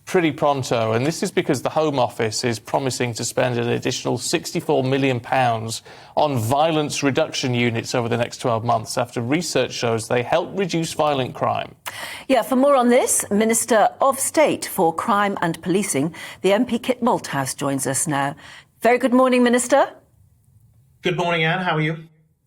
pretty pronto, and this is because the Home Office is promising to spend an additional £64 million on violence reduction units over the next 12 months after research shows they help reduce violent crime. Yeah, for more on this, Minister of State for Crime and Policing, the MP Kit Malthouse, joins us now. Very good morning, Minister. Good morning, Anne. How are you?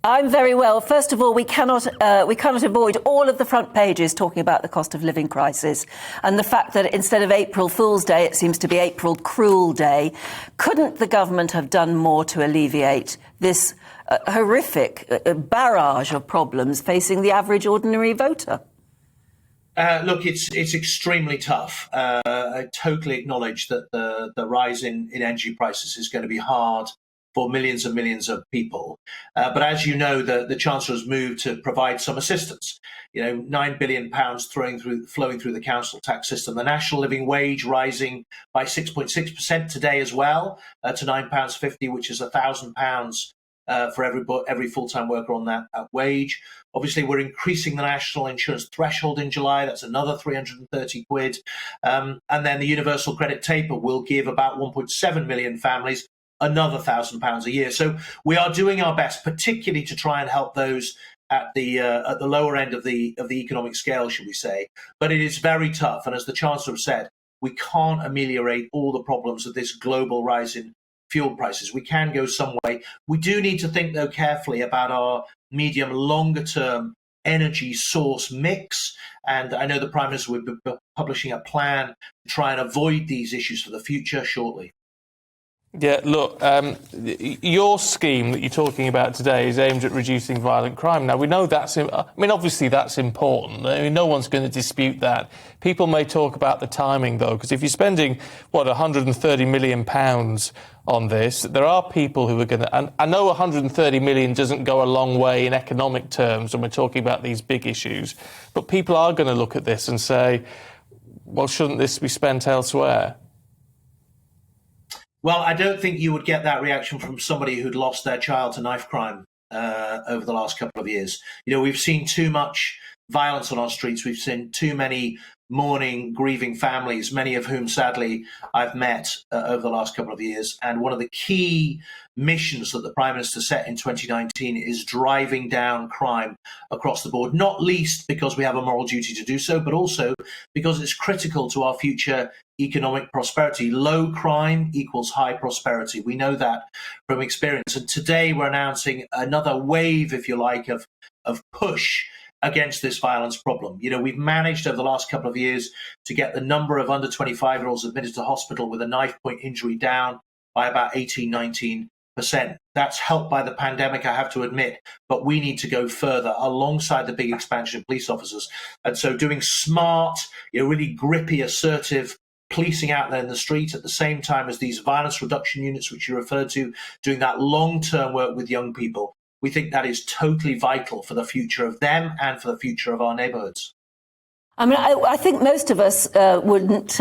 I'm very well. First of all, we cannot avoid all of the front pages talking about the cost of living crisis and the fact that instead of April Fool's Day, it seems to be April Cruel Day. Couldn't the government have done more to alleviate this horrific barrage of problems facing the average ordinary voter? Look, it's extremely tough. I totally acknowledge that the rise in energy prices is going to be hard for millions and millions of people. But as you know, the Chancellor's moved to provide some assistance. You know, £9 billion flowing through the council tax system. The national living wage rising by 6.6% today as well, to £9.50, which is £1,000 for every full-time worker on that wage. Obviously, we're increasing the national insurance threshold in July. That's another £330. And then the universal credit taper will give about 1.7 million families another £1,000 a year. So we are doing our best, particularly to try and help those at the lower end of the economic scale, should we say. But it is very tough. And as the Chancellor said, we can't ameliorate all the problems of this global rise in fuel prices. We can go some way. We do need to think, though, carefully about our medium, longer term energy source mix. And I know the Prime Minister will be publishing a plan to try and avoid these issues for the future shortly. Yeah, look, your scheme that you're talking about today is aimed at reducing violent crime. Now, we know obviously that's important. I mean, no one's going to dispute that. People may talk about the timing, though, because if you're spending, £130 million on this, there are people who are going to... And I know 130 million doesn't go a long way in economic terms when we're talking about these big issues, but people are going to look at this and say, well, shouldn't this be spent elsewhere? Well, I don't think you would get that reaction from somebody who'd lost their child to knife crime over the last couple of years. You know, we've seen too much violence on our streets. We've seen too many mourning, grieving families, many of whom, sadly, I've met over the last couple of years. And one of the key missions that the Prime Minister set in 2019 is driving down crime across the board, not least because we have a moral duty to do so, but also because it's critical to our future economic prosperity. Low crime equals high prosperity. We know that from experience. And today we're announcing another wave, if you like, of push against this violence problem. You know, we've managed over the last couple of years to get the number of under 25-year-olds admitted to hospital with a knife point injury down by about 18-19%. That's helped by the pandemic, I have to admit, but we need to go further alongside the big expansion of police officers. And so doing smart, really grippy, assertive policing out there in the street at the same time as these violence reduction units, which you referred to, doing that long-term work with young people. We think that is totally vital for the future of them and for the future of our neighbourhoods. I mean, I think most of us wouldn't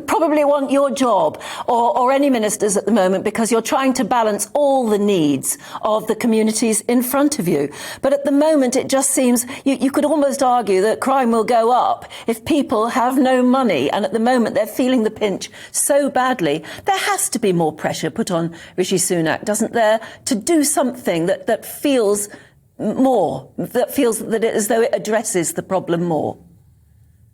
probably want your job or any ministers at the moment, because you're trying to balance all the needs of the communities in front of you. But at the moment, it just seems you could almost argue that crime will go up if people have no money. And at the moment, they're feeling the pinch so badly. There has to be more pressure put on Rishi Sunak, doesn't there, to do something that feels that as though it addresses the problem more.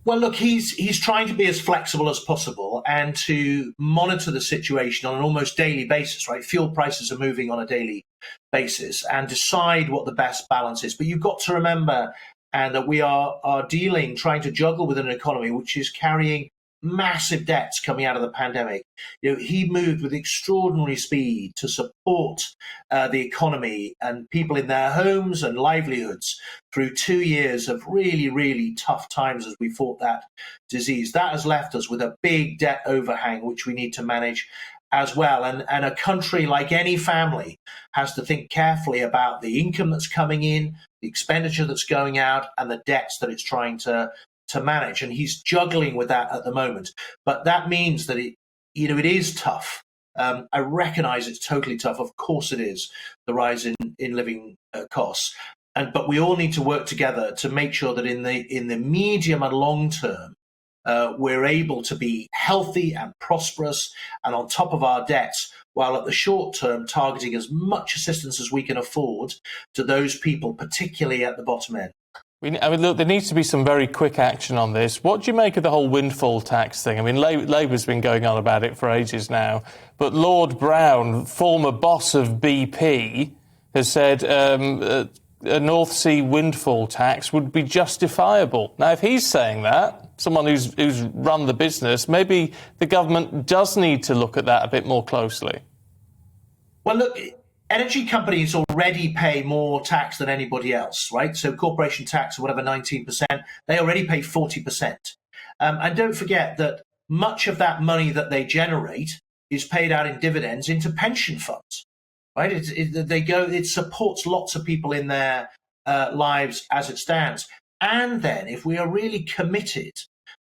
Well, look, he's trying to be as flexible as possible and to monitor the situation on an almost daily basis, right? Fuel prices are moving on a daily basis and decide what the best balance is. But you've got to remember, and that we are trying to juggle with an economy which is carrying massive debts coming out of the pandemic. He moved with extraordinary speed to support the economy and people in their homes and livelihoods through 2 years of really, really tough times as we fought that disease. That has left us with a big debt overhang, which we need to manage as well. And a country, like any family, has to think carefully about the income that's coming in, the expenditure that's going out, and the debts that it's trying to manage. And he's juggling with that at the moment. But that means that it is tough. I recognise it's totally tough. Of course it is, the rise in living costs. But we all need to work together to make sure that in the medium and long term, we're able to be healthy and prosperous and on top of our debts, while at the short term targeting as much assistance as we can afford to those people, particularly at the bottom end. Look, there needs to be some very quick action on this. What do you make of the whole windfall tax thing? I mean, Labour's been going on about it for ages now, but Lord Brown, former boss of BP, has said a North Sea windfall tax would be justifiable. Now, if he's saying that, someone who's run the business, maybe the government does need to look at that a bit more closely. Well, look, energy companies already pay more tax than anybody else, right? So corporation tax or whatever, 19%, they already pay 40%. And don't forget that much of that money that they generate is paid out in dividends into pension funds, right? It supports lots of people in their lives as it stands. And then if we are really committed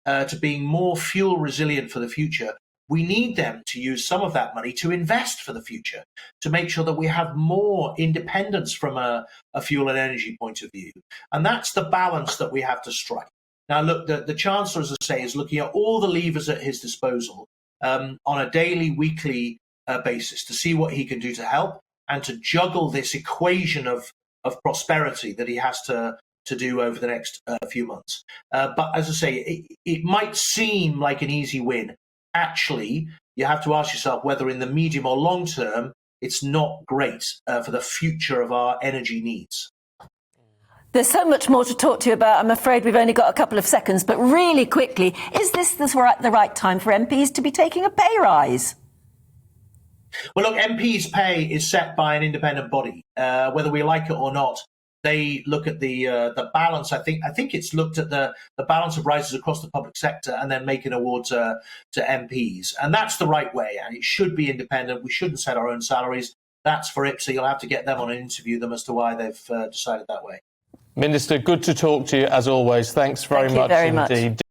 to being more fuel resilient for the future, we need them to use some of that money to invest for the future, to make sure that we have more independence from a fuel and energy point of view. And that's the balance that we have to strike. Now, look, the Chancellor, as I say, is looking at all the levers at his disposal on a daily, weekly basis to see what he can do to help and to juggle this equation of prosperity that he has to do over the next few months. But as I say, it might seem like an easy win. Actually, you have to ask yourself whether in the medium or long term, it's not great for the future of our energy needs. There's so much more to talk to you about. I'm afraid we've only got a couple of seconds, but really quickly, is this the right time for MPs to be taking a pay rise? Well, look, MPs' pay is set by an independent body, whether we like it or not. They look at the balance. I think it's looked at the balance of rises across the public sector and then make an award to MPs. And that's the right way. And it should be independent. We shouldn't set our own salaries. That's for IPSA. You'll have to get them on and interview them as to why they've decided that way. Minister, good to talk to you as always. Thanks very much indeed.